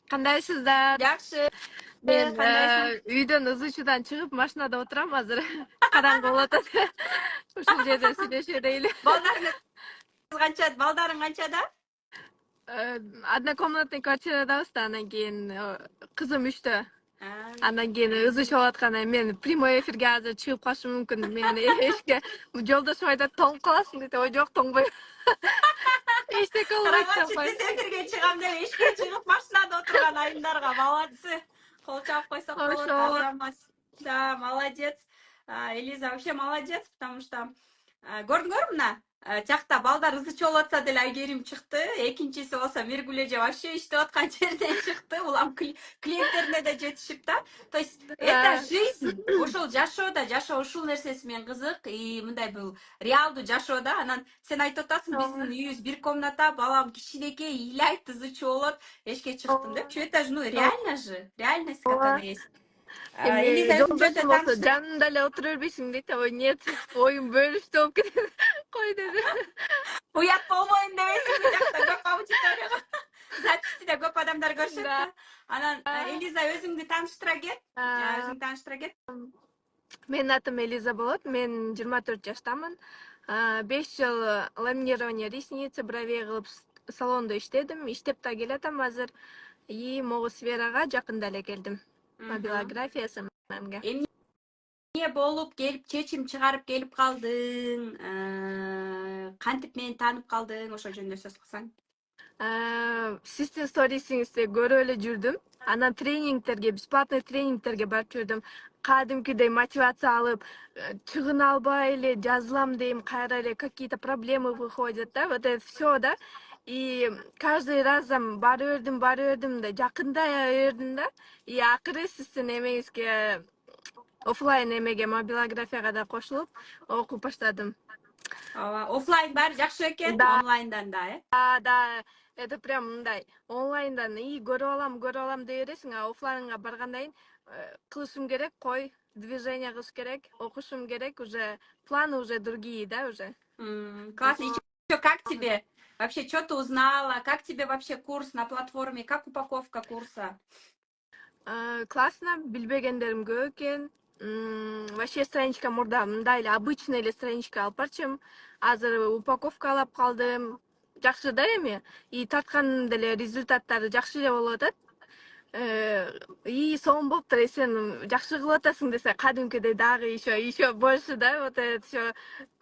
Кандайсыздар? Жакшы. Мен Кандайсың? үйдөн ызычуудан чыгып машинада отурам азыр. Караңгы болуп атат. Ушул жерде сүйлөшө дейли. Балдарың канчада? Однокомнатный квартирадабыз да, анан кийин кызым 3-тө. Андан кийин ызычуу болуп аткандан мен прямой эфирге азыр чыгып калышым мүмкүн. Мен эшикке жолдошум айтат, тоңуп каласың дейт. Ой, жок, тоңбойм. Эчтеке болбойт деп Карагачы коет. тез эфирге чыгам деп эшикке чыгып машинада отурган айымдарга молодцы. Кол чабып койсок болот. Ошол. Да, молодец. Элиза вообще молодец, потому что көрдүңөрбү мына жакта балдар ызычуу болуп атса деле Айгерим чыкты. Экинчиси болсо Миргүлө же вообще иштеп аткан жерден чыкты. Улам клиенттерине да жетишип да. То есть это жизнь. Ошол жашоо ушул нерсеси менен кызык. И мындай бул реалдуу жашоо да. Анан сен айтып атасың, биздин үйүбүз бир комната, балам кичинекей ыйлайт, ызычуу болот. Эшикке чыктым депчи. Это же, ну, реально же. Реальность как она есть. Эми Элиза өзүң жөнүндө жолдошум болсо тааныштыр. жанымда эле отура бербейсиң дейт. Ой, нет, оюм бөлүштү болуп кетет. Кой деди. Уят болбойм дебейсиңби жакта көп аудиторияга. Записьте көп адамдар көрүшөт да. Анан Элиза өзүңдү тааныштыра кет. Өзүңдү тааныштыра кет. Менин атым Элиза болот. Мен 24 жаштамын. 5 жыл ламинирование ресницы, бровей кылып салондо иштедим. Иштеп да келатам азыр. И могу сферага жакында эле келдим. Мобилография СММге. Эмне болуп келип чечим чыгарып келип калдың? Кантип мени таанып калдың? Ошол жөнүндө сөз кылсаң. Сиздин сторисиңизди көрүп эле жүрдүм. Анан тренингтерге, бесплатный тренингтерге барып жүрдүм. Кадимкидей мотивация алып, чыгына албай эле жазылам дейм, кайра эле какие-то проблемы выходят, да, вот это все, да. И каждый разом барып бердим да, жакындай бердим да. И акыры сиздин эмеңизге офлайн эмеге мобилографияга да кошулуп окуп баштадым. Офлайн баары жакшы экен, онлайндан да, Да, это прям мындай онлайндан и көрүп алам дей бересиң, а офлайнга баргандан кийин кылышым керек, кой, движение кылыш керек, окушум керек, уже планы уже другие, да, уже. Классно. И чё, как тебе? Вообще, что ты узнала? Как тебе вообще курс на платформе? Как упаковка курса? Классно, билбегендерим көп экен. Вообще страничка мурда мындай эле обычный эле страничка алып барчумун. Азыр упаковкалап калдым. Жакшы да эми. И тарткан деле результаттары жакшы эле болуп атат. И сонун болуптур, сен жакшы кылып атасың десе, кадимкидей дагы еще больше, да, вот это все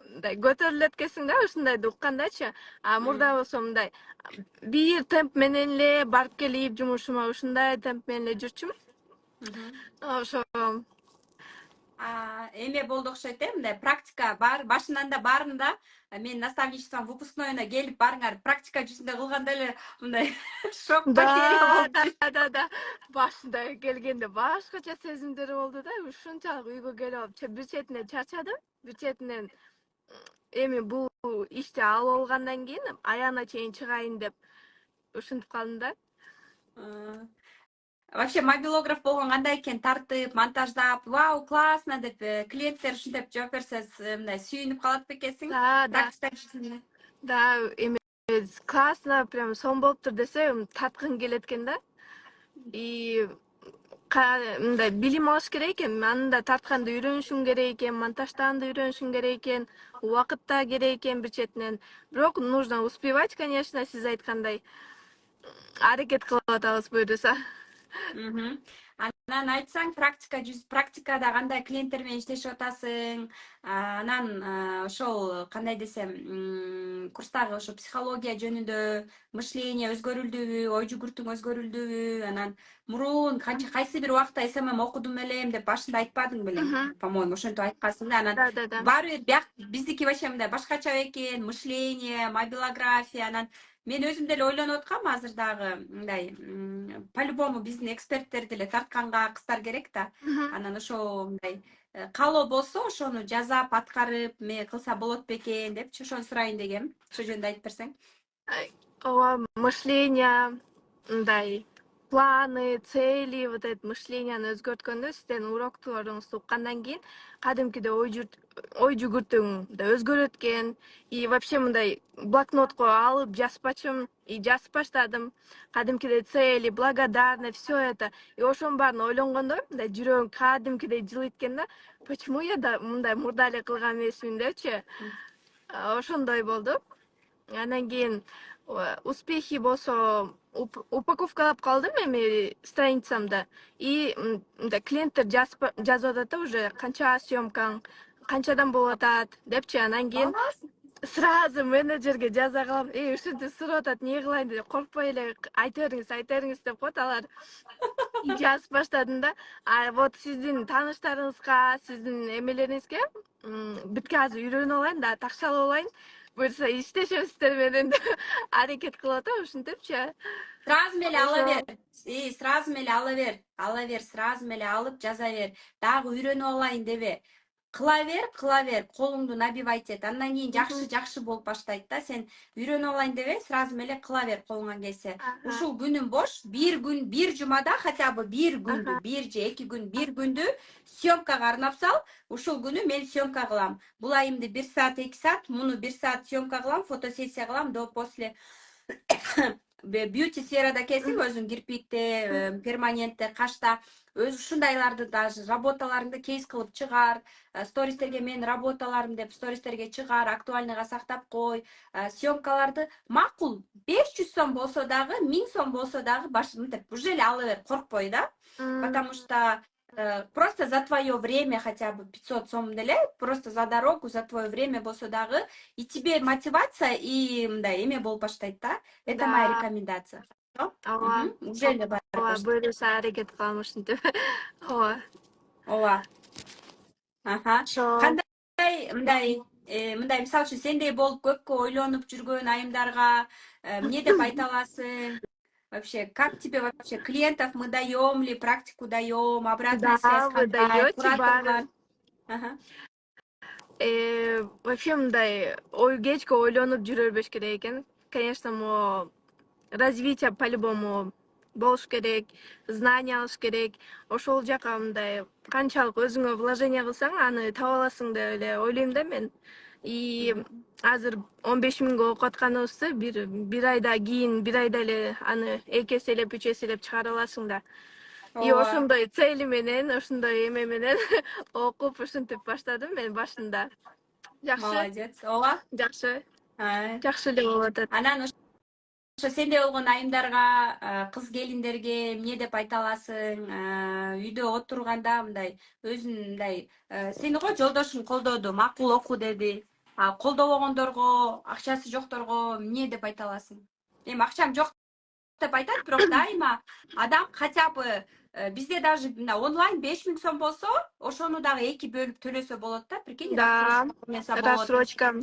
мындай көтөрүлөт экенсиң да, ушундайды уккандачы. А мурда болсо мындай бир темп менен эле барып келип жумушума ушундай темп менен эле жүрчүмүн. Ошо Эме болду окшойт, мындай практика бар, башынан да баарында мен наставничеством выпускнойуна келип барыңар практика жүзүндө кылганда эле мындай шок потеря болуп. да. Башында келгенде башкача сезимдер болду да, ушунчалык үйгө келип алып бир четинен чарчадым, бир четинен эми бул ишти алып алгандан кийин аяна чейин чыгайын деп ушинтип калдым да. Вообще мобилограф болгон кандай экен? Тартып, монтаждап, вау, классно деп клиенттер ушинтип жооп берсе, мындай сүйүнүп калат бекенсиң? Да, эми классно, прям сонун болуптур десе, тарткың келет экен да. И мындай билим алыш керек экен, анда тартканды үйрөнүшүң керек экен, монтажданды үйрөнүшүң керек экен, убакыт да керек экен бир четинен. Бирок нужно успевать, конечно, сиз айткандай. Аракет кылып атабыз буюрса. Анан айтсаң, практикада кандай клиенттер менен иштешип атасың? Анан ошол кандай десем, курстагы ошо психология жөнүндө мышление өзгөрүлдүбү, ой жүгүртүң өзгөрүлдүбү? Анан мурун кайсы бир убакта СММ окудум элем деп башында айтпадың белең? По-моему, ошентип айткансың да. Анан баары бир биздики вообще мындай башкача экен, мышление, мобилография. Анан мен өзүм деле ойлонуп аткам, азыр дагы мындай по-любому биздин эксперттер деле тартканга кыздар керек да. Анан ошо мындай каалоо болсо, ошону жасап, аткарып, эме кылса болот бекен депчи, ошону сурайын дегем. Ошол жөнүндө айтып берсең. Ооба, мышление, мындай планы, цели, вот это мышлениени өзгөрткөндө, сиздердин урокторуңузду уккандан кийин кадимкидей ой жүгүртүүң да өзгөрөт экен. И вообще мындай блокнотко алып жазпачым, и жазып баштадым. Кадимкидей цели, благодарность, все это. И ошонун баарын ойлонгондо мындай жүрөгүм кадимкидей жылыйт экен да. Почему я да мындай мурда эле кылган эмесмин депчи. Ошондой болду. Анан кийин успехи болсо упаковкалап калдым эми страницамда. И мындай клиенттер жазып атат да уже канча съемкаң, канчадан болуп атат депчи. Анан кийин сразу менеджерге жаза калам. Ушинтип сурап атат, эмне кылайын деп, коркпой эле айта бериңиз деп коет алар. Жазып баштадым да. Вот сиздин тааныштарыңызга, сиздин эмелериңизге битке азыр үйрөнүп алайын да, такшалап алайын. Буюрса иштешебиздер менен деп аракет кылып атам, ушинтипчи. Сразу меле ала Ошо. бер. Сразу меле ала бер. Ала бер, сразу меле алып жаза бер. Дагы үйрөнүп алайын дебе. Кыла бер, колуңду набивать эт. Андан кийин жакшы болуп баштайт да. Сен үйрөнүп алайын дебе, сразу меле кыла бер колуңан келсе. Ушул күнүң бош, бир жумада хотя бы бир күндү, бир же эки күн, бир күндү съемкага арнап сал. Ушул күнү мен съемка кылам. Бул айымды 1 саат, 2 саат, муну 1 саат съемка кылам, фотосессия кылам, до после бьюти сферада келсең, өзүң кирпикте, перманентте, кашта ушундайларды даже работаларыңды кейс кылып чыгар, стористерге мен работаларым деп стористерге чыгар, актуальныйга сактап кой, съемкаларды макул 500 сом болсо дагы, 1000 сом болсо дагы мынтип уже эле ала бер, коркпой да, потому что просто за твое время хотя бы 500 сом деле, просто за дорогу, за твое время болсо дагы, и тебе мотивация и мындай эме болуп баштайт да. Это моя рекомендация. Ооба. Уже эле бар баштайт. Буюрса аракет кылам ушинтип. Ооба. Ооба. Кандай мындай мисалы үчүн сендей болуп көпкө ойлонуп жүргөн айымдарга эмне деп айта аласың? Вообще, как тебе вообще клиентов мы даем ли, практику даем, обратная связь Вы кандай, даете кураторлар? Вообще мындай кечке ойлонуп жүрө бербеш керек экен. Конечно, могу развитие по-любому болуш керек, знания алыш керек. Ошол жака мындай канчалык өзүңө вложение кылсаң, аны таба аласың деп эле ойлойм да мен. И азыр 15 миңге окуп атканыбызды бир айда кийин, бир айда эле аны 2 эселеп, 3 эселеп чыгара аласың да. И ошондой цели менен, ошондой эме менен окуп ушинтип баштадым мен башында. Жакшы. Молодец. Ооба. Жакшы. Жакшы эле болуп атат. Анан ошо сенде болгон айымдарга, кыз келиндерге эмне деп айта аласың? Үйдө отурганда мындай өзүн мындай сени го жолдошуң колдоду, макул оку деди. Колдобогондорго, акчасы жокторго эмне деп айта аласың? Эми акчам жок деп айтат, бирок дайыма адам хотя бы бизде даже онлайн 5000 сом болсо, ошону дагы 2 бөлүп төлөсө болот да, прикинь, рассрочка.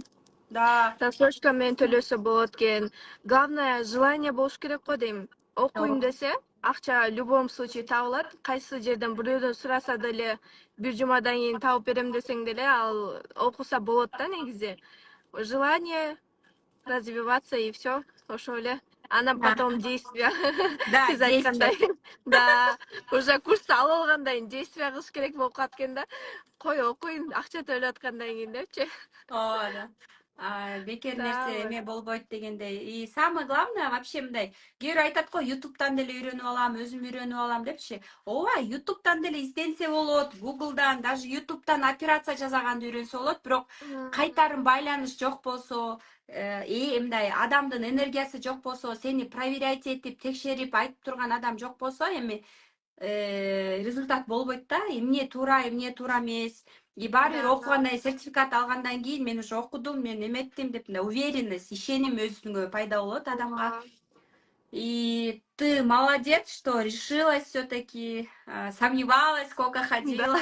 Да. Рассрочка менен төлөсө болот экен. Главное желание болуш керек го дейм. Окуйм десе, акча в любом случае табылат. Кайсы жерден бирөөдөн сураса деле, бир жумадан кийин табып берем десең деле, ал окуса болот да негизи. Желание развиваться и все, ошол эле. Анан потом действие. Сиз айткандай. Да, уже курсту алып алгандан кийин действие кылыш керек болуп калат экен да. Кой окуйн, акча төлөп аткандан кийин депчи. Ооба. Бекер нерсе эме болбойт дегендей. И самое главное вообще мындай. Кээ бирөө айтат го, ютубтан деле үйрөнүп алам, өзүм үйрөнүп алам депчи. Ооба, ютубтан деле изденсе болот, гуглдан, даже ютубтан операция жасаганды үйрөнсө болот, бирок кайтарым байланыш жок болсо, мындай адамдын энергиясы жок болсо, сени проверять этип, текшерип айтып турган адам жок болсо, эми результат болбойт да. Эмне туура, эмне туура эмес. И баары бир окугандан сертификат алгандан кийин мен уже окудум, мен эметтим деп уверенность, ишеним өзүнгө пайда болот адамга. И ты молодец, что решилась все-таки, сомневалась, сколько ходила.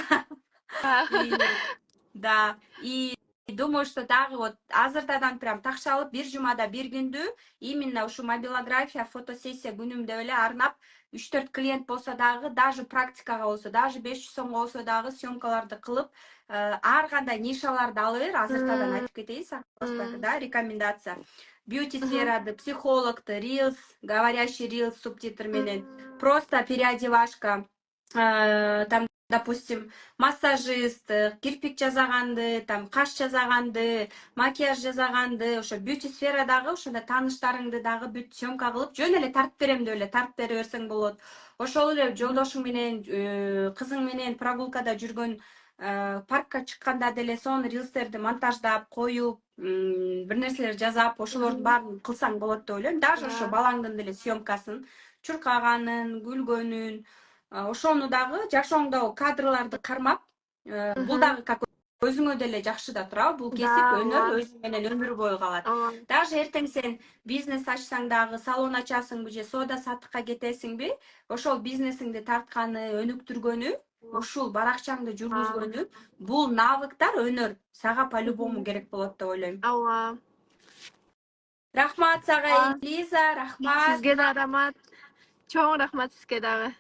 Да, и думаю, что дагы вот азыртадан прям такшалып бир жумада бир күндү именно ушу мобилография, фотосессия күнүмдө эле арнап 3-4 клиент болсо дагы, даже практикага болсо, даже 500 сомго болсо дагы съемкаларды кылып, ар кандай нишаларды алып бер, азыртадан айтып кетейин сага, да, рекомендация. Бьюти сферады, психологду, рилс, говорящий рилс субтитр менен, просто переодевашка, там допустим, массажист, кирпик жасаганды, там каш жасаганды, макияж жасаганды, ошо бьюти сферадагы ошондой тааныштарыңды дагы бүт съемка кылып, жөн эле тартып берем деп эле тартып бере берсең болот. Ошол эле жолдошуң менен, кызың менен прогулкада жүргөн паркка чыкканда деле сонун рилстерди монтаждап коюп, бир нерселер жазап, ошолордун баарын кылсаң болот деп ойлойм. Даже ошо балаңдын деле съемкасын, чуркаганын, күлгөнүн, ошону дагы жашооңдогу кадрларды кармап, бул дагы как өзүңө деле жакшы да турабы, бул кесип, өнөр өзүң менен өмүр бою калат. Даже эртең сен бизнес ачсаң дагы, салон ачасыңбы же соода саттыкка кетесиңби, ошол бизнесиңди тартканы, өнүктүргөнү, ушул баракчаңды жүргүзгөнү, бул навыктар, өнөр сага по-любому керек болот деп ойлойм. Ооба. Рахмат сага, Элиза, рахмат. Сизге да рахмат. Чоң рахмат сизге дагы.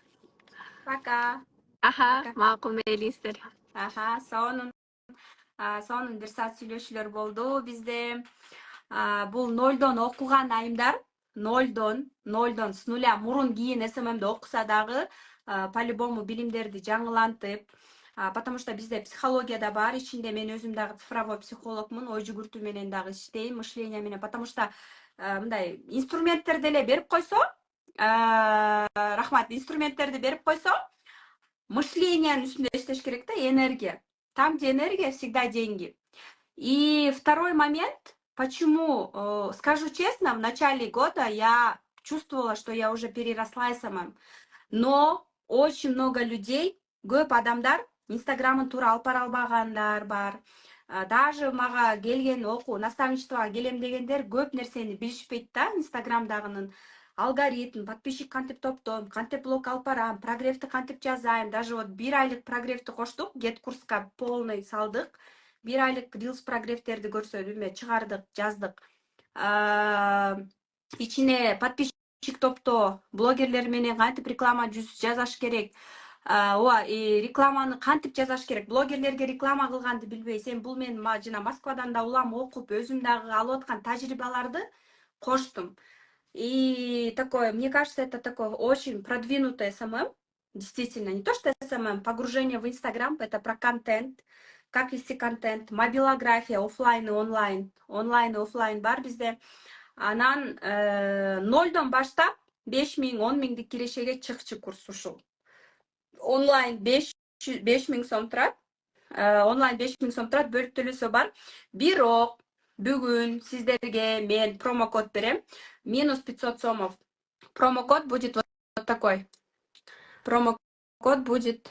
Пока. Аха, макул мейлиңиздер. Аха, сонун бир саат сүйлөшүүлөр болду бизде. Бул нолдон окуган айымдар, нолдон, с нуля мурун кийин СММди окуса дагы по-любому билимдерди жаңылантып, потому что бизде психология да бар, ичинде мен өзүм дагы цифровой психологмун, ой жүгүртүү менен дагы иштейм, мышление менен, потому что мындай инструменттерди эле берип койсо, рахмат, инструменттерди берип койсо, мышлениянын үстүндө иштеш керек да, энергия. Там, где энергия, всегда деньги. И второй момент, почему, скажу честно, в начале года я чувствовала, что я уже переросла СММ. Но очень много людей, көп адамдар, Инстаграмын туура алып бара албагандар бар. Даже мага келген окуу, наставничествого келем дегендер көп нерсени билишпейт да, Инстаграмдагынын алгоритм, подписчик кантип топтойм, кантип блог алып барам, прогревти кантип жазайм. Даже вот 1 айлык прогревти коштук, get курска полный салдык. 1 айлык рилс прогревтерди көрсөтүп чыгардык, жаздык. Ичине подписчик топто блогерлер менен кантип реклама жасаш керек, ооба, рекламаны кантип жасаш керек, блогерлерге реклама кылганды билбей, сен бул мен жана Москвадан да улам окуп, өзүм дагы алып аткан тажрыйбаларды коштум. И такое, мне кажется, это такое очень продвинутое СММ, действительно, не то что СММ, погружение в Инстаграм, это про контент, как вести контент, мобилография, офлайн и онлайн, онлайн и офлайн бар бизде. Анан 0дон баштап 5000, 10.000 кирешеге чыкчы курс ушул. Онлайн 5000 сом турат, онлайн 5000 сом турат, бөлүп төлөсө бар. Бирок бүгүн сиздерге мен промокод берем, минус 500 сомов. Промокод будет вот такой. Промокод будет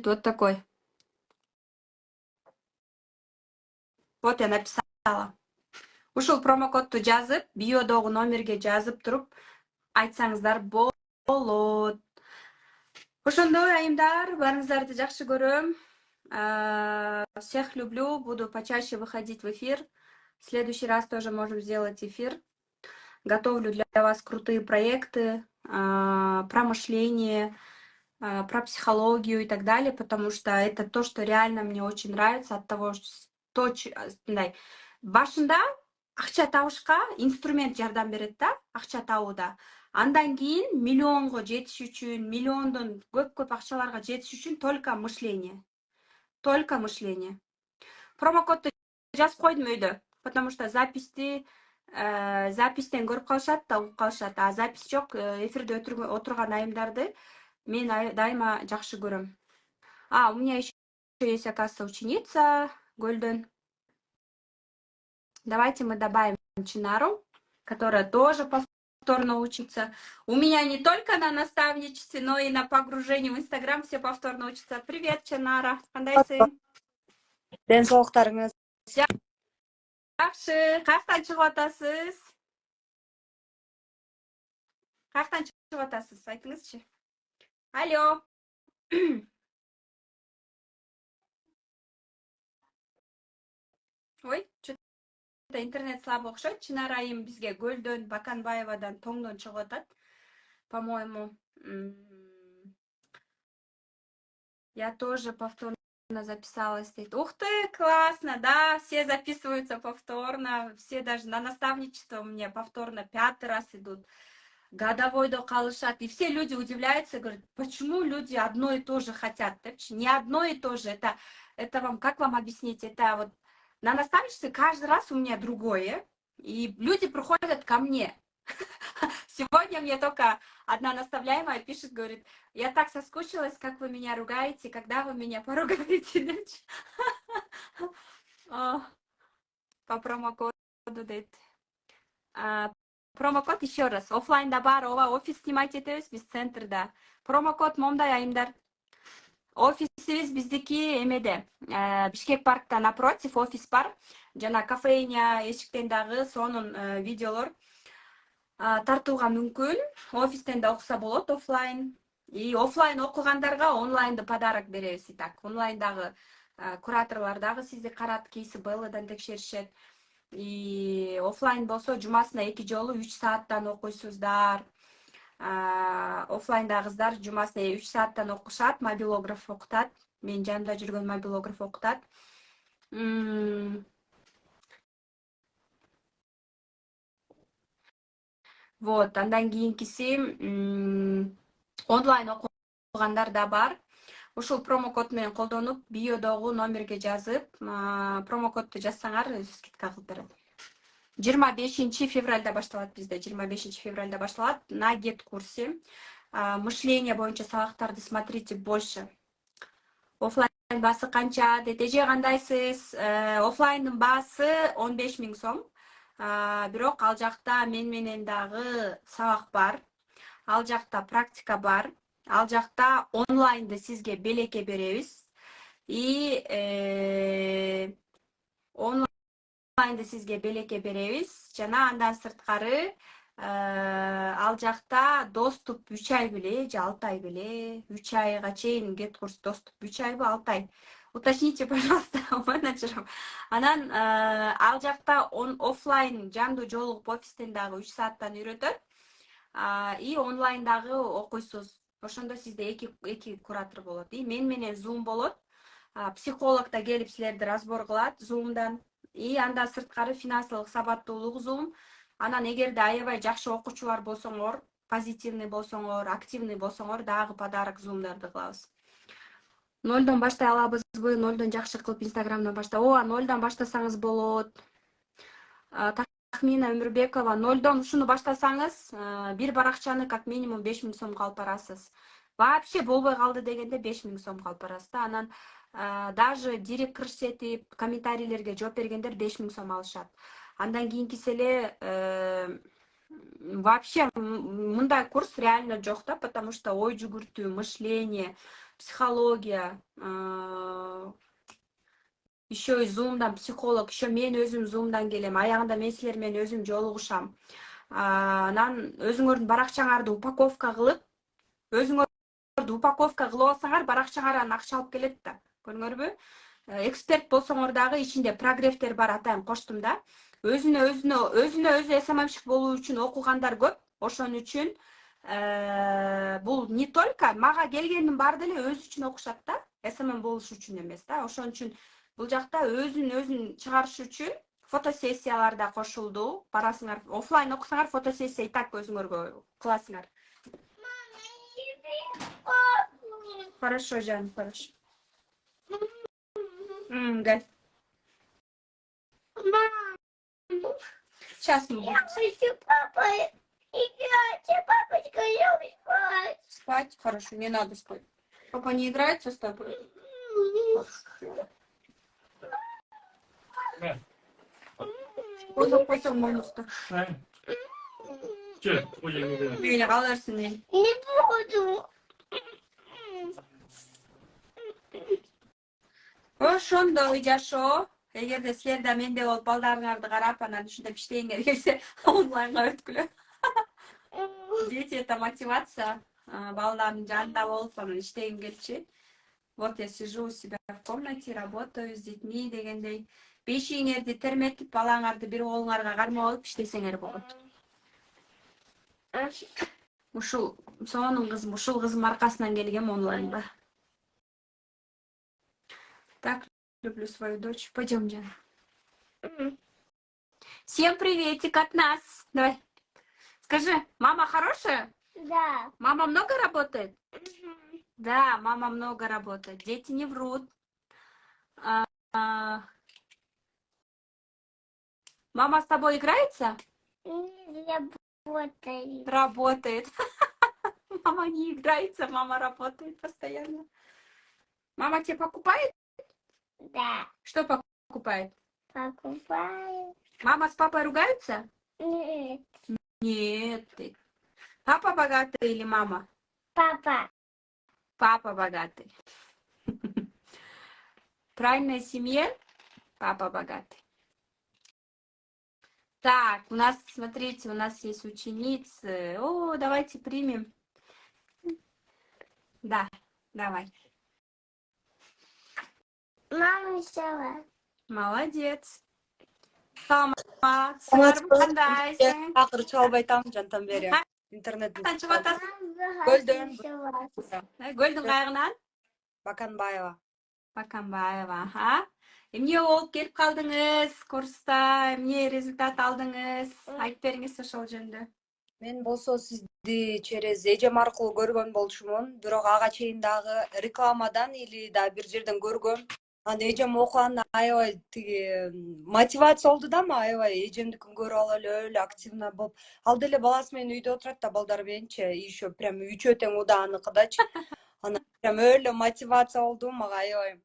вот такой. Вот я написала. Ушул промокодду жазып, биодогу номерге жазып туруп айтсаңыздар болот. Ошондой айымдар, баарыңыздарды жакшы көрөм. Всех люблю, буду почаще выходить в эфир. В следующий раз тоже можем сделать эфир. Готовлю для вас крутые проекты про мышление, про психологию и так далее, потому что это то, что реально мне очень нравится от того, что башында акча табышка инструмент жардам берет да, акча табууда. Андан кийин миллионго жетиш үчүн, миллиондон көп акчаларга жетиш үчүн только мышление. Только мышление. Промокодду жазып койдум өйдө, потому что запистен көрүп калышат да, угуп калышат. А запись жок, эфирде отурган айымдарды мен дайыма жакшы көрөм. У меня еще есть, оказывается, ученица Гольден. Давайте мы добавим Чинару, которая тоже повторно учится. У меня не только на наставничестве, но и на погружении в Инстаграм все повторно учатся. Привет, Чинара. Кандайсың? Ден соолуктарыңыз. Жакшы. Каяктан чыгып атасыз? Каяктан чыгып атасыз? Айтыңызчы. Алло. Ой, что-то интернет слабо окшойт. Чынар айым бизге Көлдөн, Баканбаевадан, Тоңдон чыгып атат, по-моему. Я тоже повторно записалась. Ух ты, классно, да, все записываются повторно, все даже на наставничество у меня повторно 5-й раз идут. годовойдо калышат. И все люди удивляются, говорят, почему люди одно и то же хотят? Не одно и то же. Это вам, как вам объяснить? Это вот на наставничестве каждый раз у меня другое. И люди приходят ко мне. Сегодня мне только одна наставляемая пишет, говорит, я так соскучилась, как вы меня ругаете, когда вы меня поругаете. По промокоду дейт. Промокод еще раз. Оффлайнда бар, ова офис снимать етебиз биз центрда. Промокод момдай айымдар. Офисибиз биздики эмеде. Бишкек паркта напротив офис бар. Жана кафейня эшиктен дагы сонун видеолор тартууга мүмкүн. Офистен да окуса болот оффлайн. И оффлайн окугандарга онлайнды подарок беребиз. Так, онлайндагы кураторлор дагы сизди карат, кейси Белладан текшеришет. И оффлайн болсо жумасына 2 жолу 3 сааттан окуйсуздар. Оффлайнда кыздар жумасына 3 сааттан окушат, мобилограф окутат. Менин жанымда жүргөн мобилограф окутат. Вот, андан кийинкиси онлайн окугандар да бар. Ушул промокод менен колдонуп, биодогу номерге жазып, промокодду жазсаңар скидка кылып берет. 25 февральда башталат бизде, 25 февральда башталат на гет курсе. Мышление боюнча сабактарды смотрите больше. Оффлайн баасы канча, ДТЖ кандайсыз? Оффлайндын баасы 15 000 сом. Бирок ал жакта мен менен дагы сабак бар. Ал жакта практика бар. Ал жакта онлайнды сизге белекке беребиз. И онлайнды сизге белекке беребиз. Жана андан сырткары ал жакта доступ 3 ай беле, же 6 ай беле, 3 айга чейин гет курс доступ 3 айбы 6 ай. Уточните, пожалуйста, менеджером. Анан ал жакта оффлайн жандуу жолугуп офистен дагы 3 сааттан үйрөтөт. И онлайндагы окуйсуз. Ошондо сизде эки куратор болот. И мен менен Zoom болот. Психолог да келип силерди разбор кылат Zoom'дан. И андан сырткары финансылык сабаттуулук Zoom. Анан эгерде аябай жакшы окуучулар болсоңор, позитивный болсоңор, активный болсоңор, дагы подарок Zoom'дарды кылабыз. 0дон баштай алабызбы? 0дон жакшы кылып Instagram'дан башта. Ооба, 0дан баштасаңыз болот. Тахмина Өмүрбекова, 0дон ушуну баштасаңыз, бир баракчаны как минимум 5 000 сомго алып барасыз. Вообще болбой калды дегенде 5 000 сомго алып барасыз да. Анан даже директ көрсөтүп, комментарийлерге жооп бергендер 5 000 сом алышат. Андан кийинкиси эле вообще мындай курс реально жок да, потому что ой жүгүртүү, мышление, психология, еще и Zoom'дан психолог, еще мен өзүм Zoom'дан келем, аягында мен силер менен өзүм жолугушам. Анан өзүңөрдүн баракчаңарды упаковка кылып, өзүңөрдү упаковка кылып алсаңар, баракчаңардан акча алып келет да. Көрдүңөрбү? Эксперт болсоңор дагы ичинде прогревтер бар, атайын коштум да. Өзүнө СММщик болуу үчүн окугандар көп. Ошон үчүн бул не только мага келгендин баары деле өзү үчүн окушат да, СММ болуш үчүн эмес да. Ошон үчүн бул жакта өзүн чыгарыш үчүн фотосессиялар да кошулду. Барасыңар, оффлайн окусаңар, фотосессия и так өзүңөргө кыласыңар. Хорошо, Жан, хорошо. Гель. Сейчас мы будем. Папа, играть, папочка, любит спать. Спать? Хорошо, не надо спать. Папа не играется с тобой? Burada koysam olmuştu. Böyle alırsın beni. Не буду. Ошондой жашоо. Эгерде силер да менде болуп балдарыңарды карап, анан ушундай иштегиңер келсе, онлайнга өткүлө. Дети это мотивация. Балдардын жанында болуп, анан иштегим келчү. Вот я сижу у себя в комнате, работаю с детьми дегендей. Бешиңерди терметип, балаңарды бир колуңарга кармап алып иштесеңер болот. Ушул кызым аркасынан келгем онлайнга. Так, люблю свою дочь. Пойдем, Жан. Всем приветик от нас. Давай. Скажи, мама хорошая? Да. Мама много работает? Мгм. Да, мама много работает. Дети не врут. А, а, Мама с тобой играется? Не работает. Работает. Мама не играется, мама работает постоянно. Мама тебе покупает? Да. Что покупает? Покупаю. Мама с папой ругаются? Нет. Нет. Папа богатый или мама? Папа. Папа богатый. В правильной семье папа богатый. Так, у нас, смотрите, у нас есть ученицы. О, давайте примем. Да, давай. Мама взяла. Молодец. Тома, сыңарым қандайсың? Акыры чалып айтам жантан бери. Интернеттен Қайдан шығып атасың? Гөлдөн Гөлдің қайғынан? Баканбаева. Баканбаева, аха. Эмне болуп келип калдыңыз курста? Эмне результат алдыңыз? Айтып бериңиз ошол жөнүндө. Мен болсо сизди через эжем аркылуу көргөн болчумун, бирок ага чейин дагы рекламадан или да бир жерден көргөм. Анан эжем окуганда аябай тиги мотивация болду да, аябай эжемдикин көрүп алып эле активно болуп. Ал деле баласы менен үйдө отурат да, балдар мененчи, еще прям үчөө тең удааныкыдачы. Анан прям өлө мотивация болду, мага аябай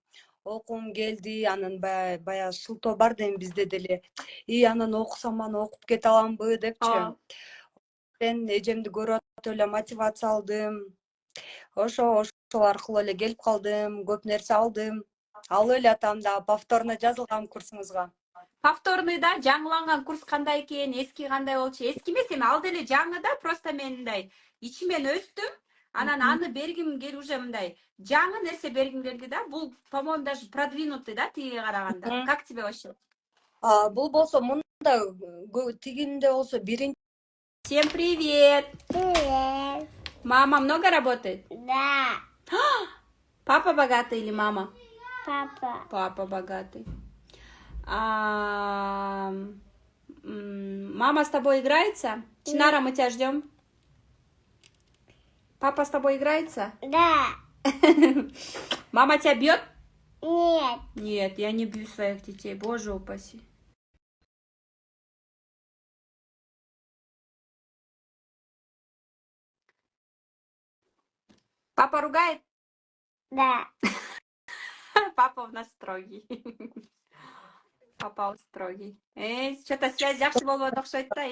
окугум келди. Анан баягы шылтоо бар да эми бизде деле. Анан окусам, анан окуп кете аламбы депчи. Мен эжемди көрүп атып эле мотивация алдым. Ошол аркылуу эле келип калдым, көп нерсе алдым. Алып эле атам да повторно жазылгам курсуңузга. Повторныйда жаңыланган курс кандай экен, эски кандай болчу? Эски эмес, эми ал деле жаңы да, просто мен мындай ичимен өстүм. Анан аны бергим келип уже мындай жаңы нерсе бергим келди да. Бул, по-моему, даже продвинутый да, тигиге караганда. Как тебе вообще? Бул болсо мында тигинде болсо биринчи. Всем привет! Привет. Мама много работает? Да. Папа богатый или мама? Папа. Папа богатый. Мама с тобой играется? Чинара, мы тебя ждем. Папа с тобой играется? Да. Мама тебя бьет? Нет. Нет, я не бью своих детей, боже упаси. Папа ругает? Да. Папа у нас строгий. Папа строгий. Что-то связь жакшы болбодо окшойт да.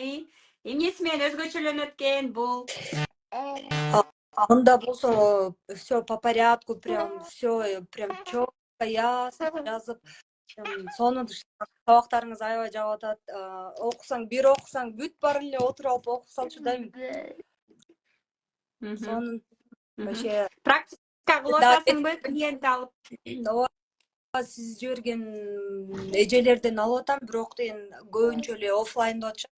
Эмнеси менен өзгөчөлөнөт экен бул? Анда болсо все по порядку, прям все прям четко, ясно жазып. Сонун сабактарыңыз аябай жагып атат. Окусаң, бир окусаң бүт бар эле отуруп алып окуп салчу да. Сонун вообще Практика кылып атасыңбы, клиент алып? Сиз жиберген эжелерден алып атам, бирок көбүнчө эле оффлайнда атышат.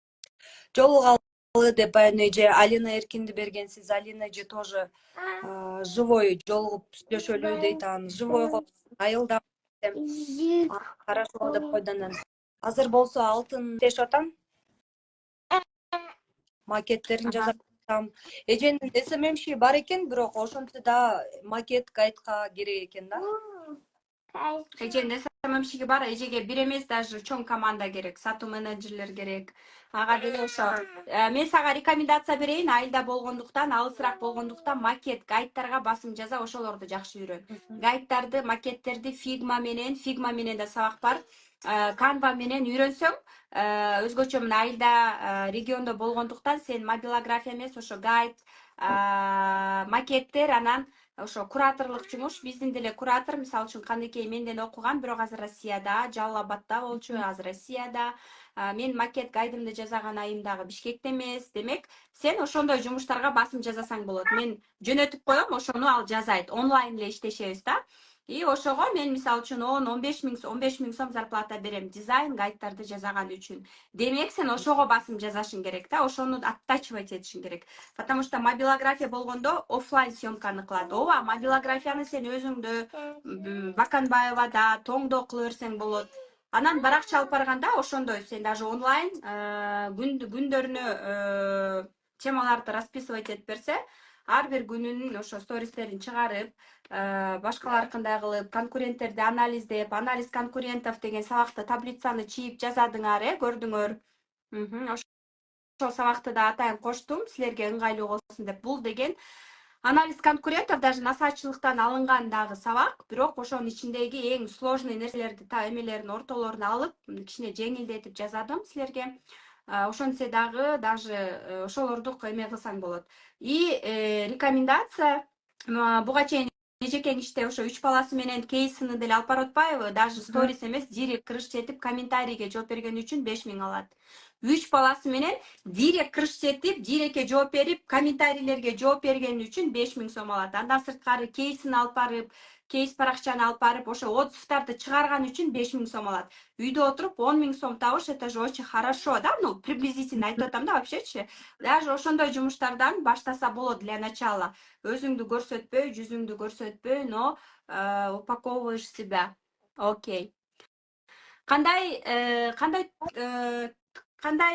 Жолугалы деп баягы эже Алина Эркинди бергенсиз. Алина эже тоже живой жолугуп сүйлөшөлү дейт. Анан живойго айылда хорошо деп койду. Анан азыр болсо алтын иштешип атам. Макеттерин жазып атам. Эженин СММши бар экен, бирок ошентсе да макет гайдка керек экен да. Эженин СММшиги бар, эжеге бир эмес, даже чоң команда керек, сатуу менеджерлер керек. Ага деле ошо. Мен сага рекомендация берейин, айылда болгондуктан, алысыраак болгондуктан макет, гайдтарга басым жаза, ошолорду жакшы үйрөн. Гайдтарды, макеттерди Figma менен да сабак бар. Canva менен үйрөнсөң, өзгөчө мына айылда региондо болгондуктан сен мобилография эмес, ошо гайд, макеттер, анан ошо кураторлук жумуш. Биздин деле куратор, мисалы үчүн Каныкей менден окуган, бирок азыр Россияда, Жалал Абадта болчу, азыр Россияда. Мен макет гайдымды жасаган айым дагы Бишкекте эмес. Демек, сен ошондой жумуштарга басым жасасаң болот. Мен жөнөтүп коем, ошону ал жазайт. Онлайн эле иштешебиз да. Ошого мен мисалы үчүн 10-15 миң сом зарплата берем дизайн гайдтарды жасаган үчүн. Демек, сен ошого басым жасашың керек да, ошону оттачивать этишиң керек. Потому что мобилография болгондо оффлайн съемканы кылат. Ооба, мобилографияны сен өзүңдө Баканбаевада, Тоңдо кыла берсең болот. Анан баракча алып барганда ошондой сен даже онлайн күндөрүнө темаларды расписывать этип берсе, ар бир күнүн ошо стористерин чыгарып, башкалар кандай кылып, конкуренттерди анализдеп, анализ конкурентов деген сабакты таблицаны чийип жазадыңар, көрдүңөр. Ошол сабакты да атайын коштум, силерге ыңгайлуу болсун деп. Бул деген анализ конкурентов даже насаатчылыктан алынган дагы сабак, бирок ошонун ичиндеги эң сложный нерселерди, эмелерин, ортолорун алып, кичине жеңилдетип жазадым силерге. Ошентсе дагы даже ошолорду эме кылсаң болот. И рекомендация буга чейин эже кеңиште ошо 3 баласы менен кейсini деле алып барып атпайбы? Даже сторис эмес, директ кырыш жетип комментарийге жооп бергени үчүн 5000 алат. 3 баласы менен директ кырыш жетип, директке жооп берип, комментарийлерге жооп бергени үчүн 5000 сом алат. Андан сырткары кейсini алып барып, кейс паракчаны алып барып, ошо отзывдарды чыгарган үчүн 5000 сом алат. Үйдө отуруп 10 000 сом табыш, это же очень хорошо, да? Ну, приблизительно айтып атам да, вообще-чи. Даже ошондой жумуштардан баштаса болот для начала. Өзүңдү көрсөтпөй, жүзүңдү көрсөтпөй, но упаковываешь себя. Окей. Кандай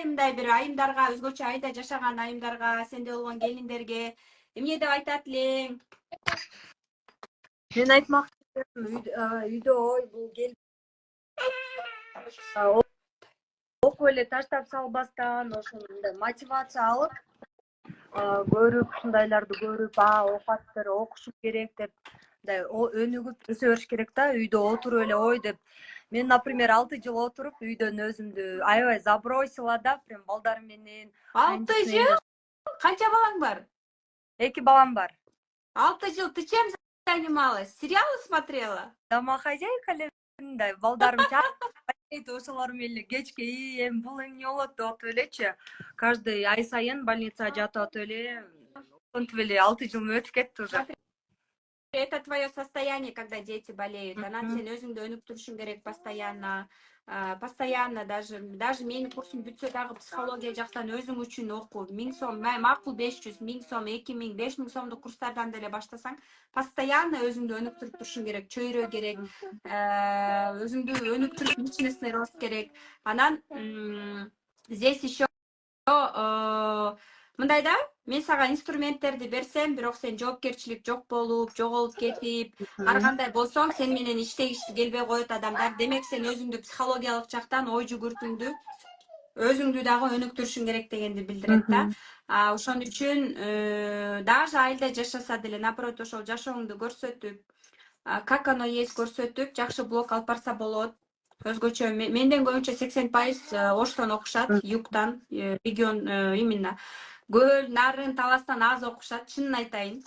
мындай бир айымдарга, өзгөчө айда жашаган айымдарга, сенде болгон келиндерге эмне деп айтат элең? Мен айтмакчы үйдө бул келип окуп эле таштап салбастан, ошондой мотивация алып, көрүп, ушундайларды көрүп, окуаттыр, окушум керек деп, мындай өнүгүп өсө бериш керек да, үйдө отуруп эле ой деп. Мен, например, 6 жыл отуруп, үйдөн өзүмдү аябай забросила да, прям балдарым менен. 6 жыл? Канча балаң бар? 2 балам бар. 6 жыл ты чем занималась? Сериалы смотрела? Домохозяйка эле, мындай балдарым ошолор менен кечке эми бул эмне болот деп атып элечи. Каждый ай сайын больницага жатып атып эле, ошентип эле 6 жыл өтүп кетти уже. Это твое состояние, когда дети болеют. Анан сен өзүңдү өнүк турушуң керек постоянно. Постоянно даже менин курсум бүтсө дагы психология жактан өзүң үчүн оку. 1000 сом, макул 500, 1000 сом, 2000, 5000 сомдук курстардан деле баштасаң, постоянно өзүңдү өнүктүрүп турушуң керек, чөйрө керек, өзүңдү өнүктүрүп личностный рост керек. Анан здесь еще мындай да, мен сага инструменттерди берсем, бирок сен жоопкерчилик жок болуп, жоголуп кетип, ар кандай болсоң, сен менен иштегичи келбей коет адамдар. Демек сен өзүңдү психологиялык жактан ой жүгүртүүңдү, өзүңдү дагы өнүктүрүшүң керек дегенди билдирет да. Ошон үчүн даже айылда жашаса деле, напротив, ошол жашооңду көрсөтүп, как оно есть көрсөтүп, жакшы блог алып барса болот. Өзгөчө менден көбүнчө 80% Оштон окушат, югтан, регион именно көл, нарын, таластан аз окушат, чынын айтайын.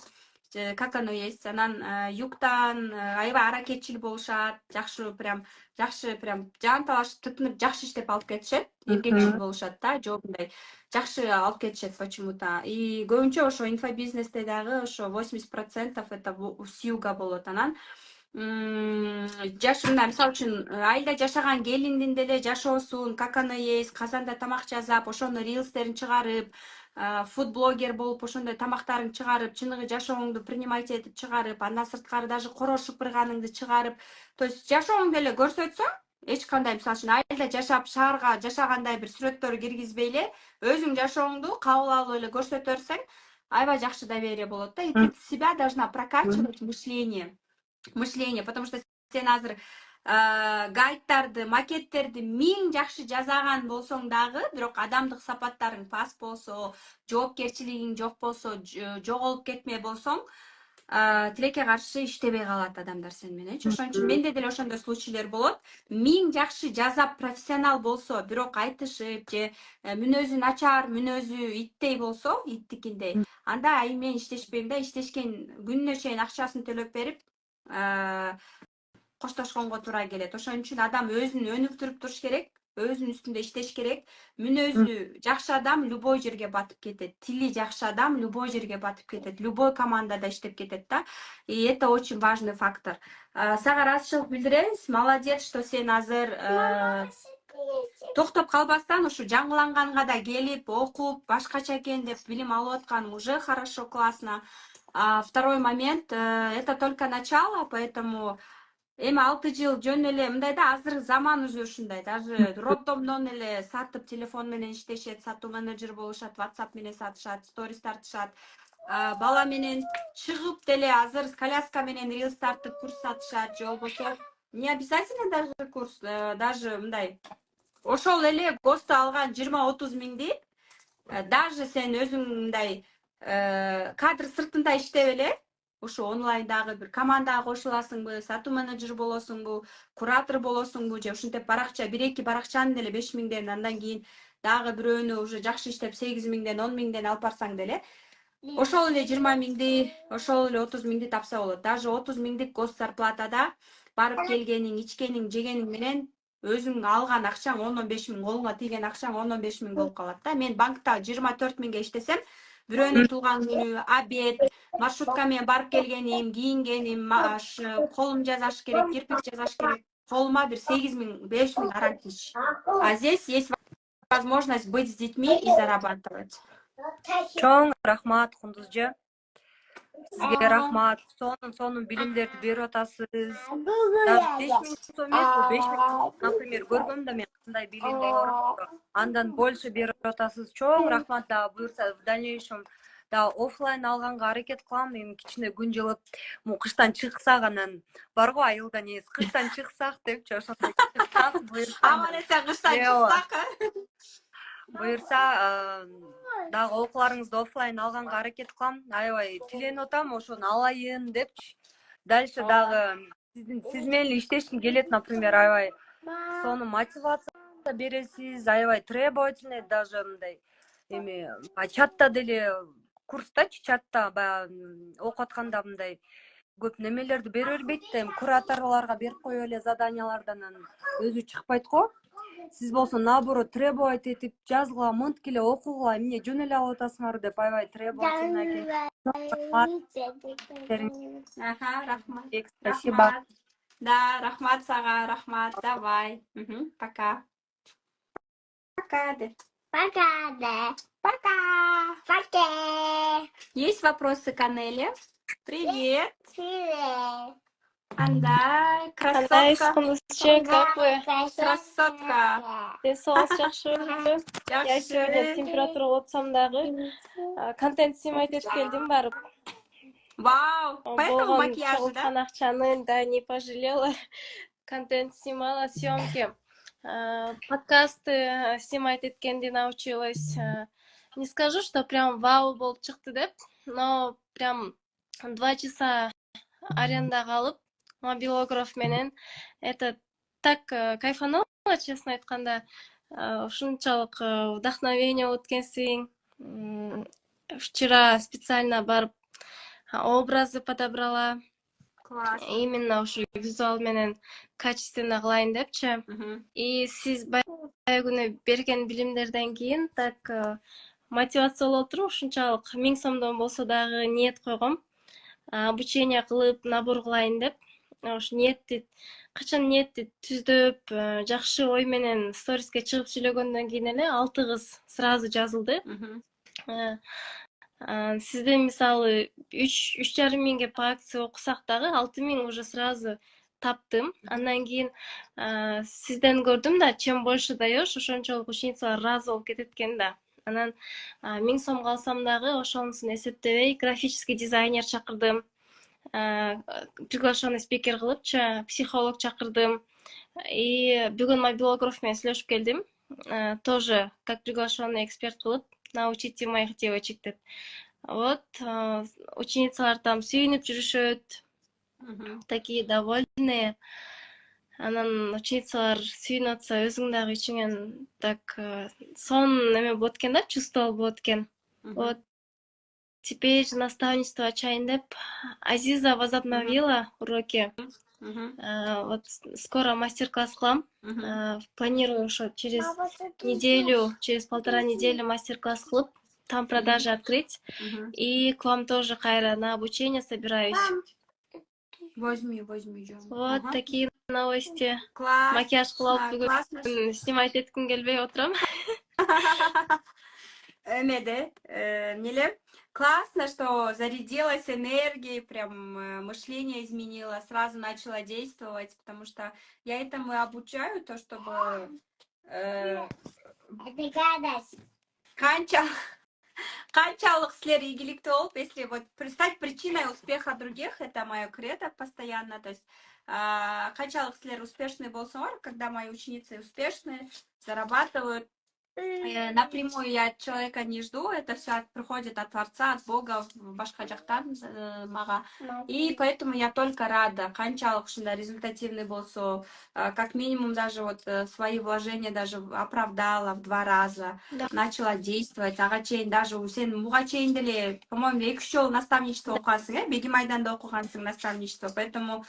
Как оно есть. Анан югтан аябай аракетчил болушат, жакшы прям жан талашып, тытынып, жакшы иштеп алып кетишет, эркекчил болушат да, жообундай. Жакшы алып кетишет почему-то. И көбүнчө ошо инфобизнесте дагы ошо 80% это с юга болот. Анан жашында, мисалы үчүн, айылда жашаган келиндин деле жашоосун, как оно есть, казанда тамак жасап, ошону рилстерин чыгарып, фуд-блогер болуп, ошондой тамактарын чыгарып, чыныгы жашооңду принимать этип чыгарып, андан сырткары даже короо шыпырганыңды чыгарып, то есть жашооңду эле көрсөтсөң, эч кандай, мисалы үчүн, айылда жашап, шаарга жашагандай бир сүрөттөр киргизбей эле, өзүң жашооңду кабыл алып эле көрсөтө берсең, аябай жакшы доверие болот да. И ты себя должна прокачивать мышление, потому что сен азыр гайдтарды, макеттерди 1000 жакшы жазаган болсоң дагы, бирок адамдык сапаттарың пас болсо, жоопкерчилигиң жок болсо, жоголуп кетме болсоң, тилекке каршы иштебей калат адамдар сен мененчи. Ошон үчүн менде деле ошондой случайлар болот. 1000 жакшы жазап профессионал болсо, бирок айтышып же мүнөзү начар, мүнөзү иттей болсо, иттикиндей, анда ай мен иштешпейм да, иштешкен күнүнө чейин акчасын төлөп берип, коштошконго туура келет. Ошон үчүн адам өзүн өнүктүрүп туруш керек, өзүнүн үстүндө иштеш керек. Мүнөзү жакшы адам любой жерге батып кетет. Тили жакшы адам любой жерге батып кетет. Любой командада иштеп кетет да. И это очень важный фактор. Сага ыраазычылык билдиребиз. Молодец, что сен азыр токтоп калбастан ушу жаңыланганга да келип, окуп, башкача экен деп билим алып атканың уже хорошо, классно. Второй момент, это только начало, поэтому Эми 6 жыл жөн эле мындай да, азыр заман өзү ушундай. Даже роддомдон эле сатып телефон менен иштешет, сатуу менеджер болушат, WhatsApp менен сатышат, сторис тартышат. Бала менен чыгып деле азыр с коляска менен рилс тартып курс сатышат, же болбосо не обязательно даже курс, даже мындай ошол эле ГОСТу алган 20-30 миңди даже сен өзүң мындай кадр сыртында иштеп эле ошо онлайндагы бир командага кошуласыңбы, сатуу менеджер болосуңбу, куратор болосуңбу, же ушинтип баракча 1-2 баракчаны деле 5 миңден, андан кийин дагы бирөөнү уже жакшы иштеп 8 миңден, 10 миңден алып барсаң деле ошол эле 20 миңди, ошол эле 30 миңди тапса болот. Даже 30 миңдик гос зарплатада барып келгениң, ичкениң, жегениң менен өзүң алган акчаң 10-15 миң, колуңа тийген акчаң 10-15 миң болуп калат да. Мен банкта 24 миңге иштесем, бирөөнүн туулган күнү, обед, маршрутка менен барып келгеним, кийингеним, колум жасаш керек, кирпич жасаш керек. Колума бир 8 миң, 5 миң арам кич. А здесь есть возможность быть с детьми и зарабатывать. Чоң рахмат Кундузжа. Сизге рахмат. Сонун билимдерди берип атасыз. Даже 5 миң сом эмес, бул 5 миң, например, көргөм да мен кандай билим бар. Андан больше берип атасыз. Чоң рахмат. Да буюрса в дальнейшем да офлайн алганга аракет кылам. Эми кичине күн жылып, кыштан чыксак анан бар го айылда несі кыштан чыксак депчи, ошондой чыксак буюрса. Аман эсен кыштан чыксак. Буюрса дагы окууларыңызды офлайн алганга аракет кылам. Аябай тиленип атам, ошону алайын депчи. Дальше дагы сиз менен иштешким келет, например, аябай сону мотивация бересиз, аябай требовательный, даже мындай эми чатта деле курстачы, чатта баягы окуп атканда мындай көп немелерди бере бербейт да, эми кураторлорго берип коюп эле заданиялардан анан өзү чыкпайт го. Сиз болсо наоборот требовать этип жазгыла, мынтип эле окугула, эмне жөн эле алып атасыңар деп аябай требовательный экен. Рахмат. Спасибо. Да, рахмат сага, рахмат. Давай. Пока. Пока. Пока. Пока. Пока. Есть вопросы к Анеле? Привет. Привет. Андай, Кандай красотка. Кундузча, как вы? Красотка. Денсаулыгыңыз жакшы? Я сегодня Жакшы. температура отсам дагы контент снимать этип келдим барып. Вау. Поэтому Болгон макияжи, да? чогулткан акчаны да не пожалела. Контент снимала, съемки. Подкасты снимать эткенди научилась. Не скажу, что прям вау болуп чыкты деп, но прям 2 часа арендага алып, мобилограф менен это так кайфанула, честно айтканда. Ушунчалык вдохновение болуп эткенсиң. Вчера специально барып образы подобрала. Класс. Именно ушу визуал менен качественно кылайын депчи. И сиз баягы берген билимдерден кийин так мотивация болуп туруп, ушунчалык 1000 сомдон болсо дагы ниет койгом. Обучение кылып, набор кылайын деп. Ошо ниетти качан ниетти түздөп, жакшы ой менен сториске чыгып сүйлөгөндөн кийин эле 6 кыз сразу жазылды. Сизден мисалы 3,5 миңге по акция окусак дагы 6 миң уже сразу таптым. Андан кийин сизден көрдүм да, чем больше даешь, ошончолук ученицалар разы болуп кетет экен да. Анан 1000 сомго алсам дагы ошонусун эсептебей графический дизайнер чакырдым. Приглашенный спикер кылыпчы, психолог чакырдым. И бүгүн мобилограф менен сүйлөшүп келдим. Тоже как приглашенный эксперт кылып, научите моих девочек деп. Вот, ученицалар там сүйүнүп жүрүшөт. Такие довольные. Анан ученицалар сүйүнүп атса, өзүң дагы ичиңен так сон эме болот экен да, чувство болот экен. Вот. Теперь наставничество чайын деп. Азиза возобновила уроки. Вот скоро мастер-класс кылам. Планирую, что через неделю, через 1,5 недели мастер-класс кылып, там продажи открыть. И к вам тоже, Кайра, на обучение собираюсь. Возьми, Джон. Вот такие новости. Класс. Макияж кылып Классно. бүгүн снимать этким келбей отурам. Эмеде, эмнеле? Классно, что зарядилась энергией, прям мышление изменило, сразу начала действовать, потому что я этому и обучаю, то, чтобы э, Это гадость. канча Қаншалық сілер игілікті болып, если вот стать причиной успеха других, это мое кредо постоянно, то есть қаншалық сілер успешный болсаңар, когда мои ученицы успешные, зарабатывают, напрямую я от человека не жду, это все приходит от Творца, от Бога, башка жақтан мага. И поэтому я только рада, қаншалық шында результативный болсо, как минимум даже вот свои вложения даже оправдала в 2 раза, Да. начала действовать, аға чейин даже сен муға чейин деле, по-моему, 2 жыл наставничество оқасың, Бегимайданда оқығансың наставничество, поэтому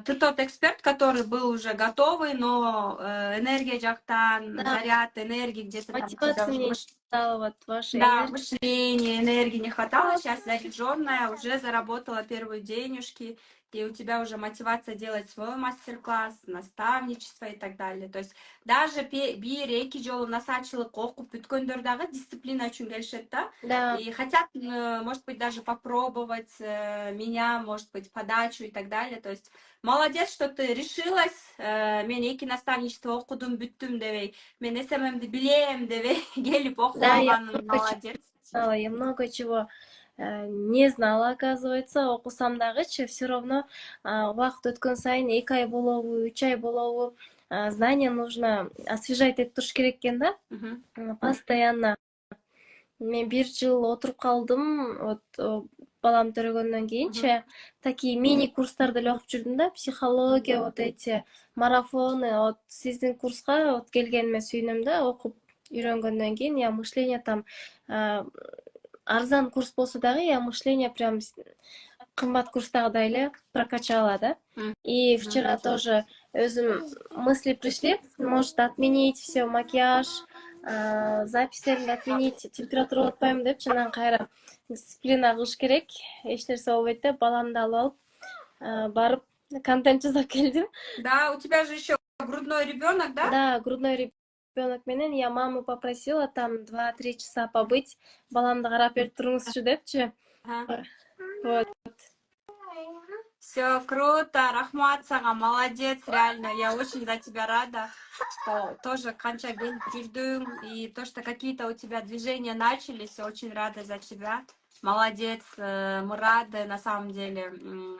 ты тот эксперт, который был уже готовый, но энергия жақтан, Да. заряд энергии где-то там у тебя Мотивация уже мне не хватало, вот вашей да, энергии. мышления, энергии не хватало, сейчас заряженная, уже заработала первые денежки, и у тебя уже мотивация делать свой мастер-класс, наставничество и так далее. То есть даже бир, эки жолу насачылык окуп бүткөндөрдагы дисциплина үчүн келишет да. Да, И хотят, может быть, даже попробовать меня, может быть, подачу и так далее. То есть молодец, что ты решилась, мен эки наставничество окудум, бүттүм дебей, мен СММди билем дебей, келип окуп да, я алганың много чего молодец. знала, я много чего не знала, оказывается, окусам дагычы, все равно убакыт өткөн сайын 2 ай болобу, 3 ай болобу, знания нужно освежать этип туруш керек экен да, Мгм. постоянно. Мен 1 жыл отуруп калдым, вот балам төрөгөндөн кийинчи, такие мини курстарды эле окуп жүрдүм да, психология, вот эти марафоны, вот сиздин курска вот келгениме сүйүнөм да, окуп үйрөнгөндөн кийин, я мышление там арзан курс болсо дагы, я мышление прям кымбат курстагыдай эле прокачала, да. И вчера тоже өзүм мысли пришли, может отменить все, макияж, записьтеримди отменить, температура отпайм деп, жанагы кайра дисциплина кылыш керек, эч нерсе болбойт деп, баламды алып алып, барып контент жасап келдим. Да, у тебя же еще грудной ребенок, да? Да, грудной ребенок менен я маму попросила там 2-3 часа побыть, баламды карап берип туруңузчу депчи. Ага. Вот. Все круто, рахмат сага, молодец, реально, я очень за тебя рада, что тоже канча келип жүрдүң, и то, что какие-то у тебя движения начались, очень рада за тебя, молодец, мы рады, на самом деле,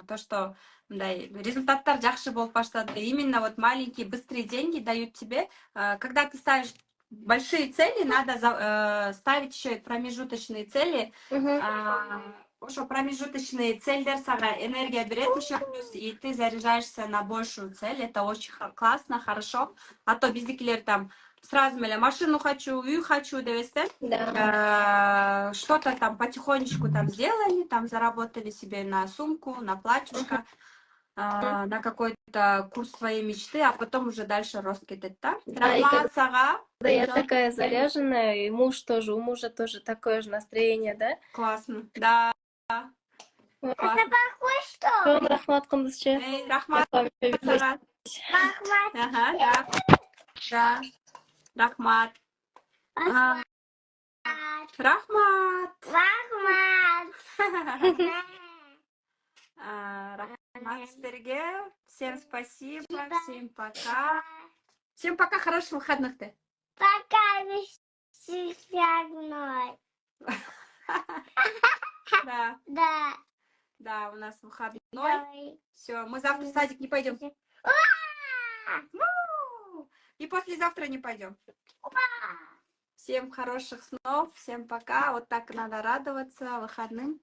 то, что мындай результаттар жакшы болуп баштады, именно вот маленькие быстрые деньги дают тебе, когда ты ставишь большие цели, надо ставить еще и промежуточные цели, ошо промежуточные цельдер сага энергия берет еще плюс, и ты заряжаешься на большую цель. Это очень классно, хорошо. А то биздикилер там сразу меля машину хочу, үй хочу, Да. что-то там потихонечку там сделали, там заработали себе на сумку, на платьишко, на какой-то курс своей мечты, а потом уже дальше рост кетет, да? Рахмат сага. Да, я такая заряженная, и муж тоже, у мужа тоже такое же настроение, да? Классно, да. Вот. Классно. Похож, что? Чоң рахмат кылдызчы. Эй, рахмат Рахмат. сага. Рахмат. Ага, да. Рахмат. Рахмат. Рахмат. Рахмат сіздерге. Всем спасибо. Всем пока. Всем пока. Хороших выходных-то. Пока, весельной. Да, Да. да, у нас выходной. Давай. Все, мы завтра в садик не пойдем. И послезавтра не пойдем. Всем хороших снов, всем пока. Вот так надо радоваться выходным.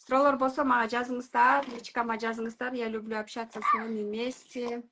Сұролор болса мага жазыңыздар, личкама жазыңыздар. Я люблю общаться с вами вместе.